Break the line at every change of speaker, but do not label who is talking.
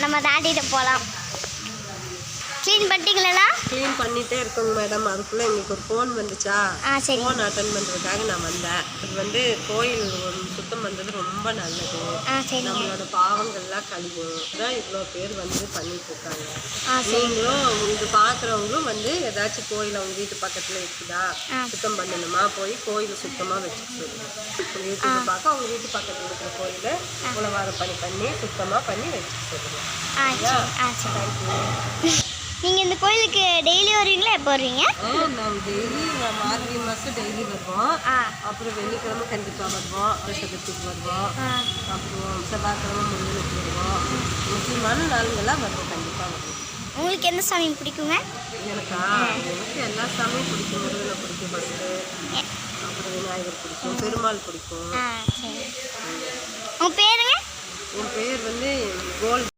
நம்ம தாண்டிட்டு போகலாம். க்ளீன் பண்ணிட்டீங்களா?
க்ளீன் பண்ணிகிட்டே இருக்கோங்க மேடம். அதுக்குள்ளே எங்களுக்கு ஒரு ஃபோன் வந்துச்சா,
சரி.
ஃபோன் அட்டன் பண்ணுறதுக்காக நான் வந்தேன். இது கோயில் சுத்தம் பண்ணுறது ரொம்ப நல்லது.
சரி.
நம்மளோட பாவங்கள்லாம் கழிவும் தான் இவ்வளோ பேர் பண்ணிகிட்ருக்காங்க. நீங்களும் இது பார்க்குறவங்களும் ஏதாச்சும் கோயில் அவங்க வீட்டு பக்கத்தில் இருக்குதா, சுத்தம் பண்ணணுமா, போய் கோயில் சுத்தமாக வச்சுக்க சொல்லுங்கள். வீட்டுக்கு பார்க்க அவங்க வீட்டு பக்கத்தில் இருக்கிற கோயிலை உழவாரம் பண்ணி சுத்தமாக பண்ணி வச்சுக்க சொல்லுங்கள்.
தேங்க்யூ. நீங்கள் இந்த கோயிலுக்கு டெய்லி வருவீங்களா? எப்போ வருவீங்க?
நாங்கள் டெய்லி மார்கழி மாதம் டெய்லி வருவோம். அப்புறம் வெள்ளிக்கிழமை கண்டிப்பாக வருவோம். சதுர்த்திக்கு வருவோம். அப்புறம் செவ்வாய்க்கிழமை முருகனுக்கு வருவோம். முக்கியமான நாளுங்கள்லாம் வருவோம். கண்டிப்பாக வருவோம்.
உங்களுக்கு எந்த சாமி பிடிக்குங்க?
எனக்கு எல்லா சாமியும் பிடிக்கும். முருகனை பிடிக்கும் ஃபஸ்ட்டு, அப்புறம் விநாயகர் பிடிக்கும், பெருமாள் பிடிக்கும்.
சரி. உங்கள் பேருங்க?
என் பேர் கோல்டு.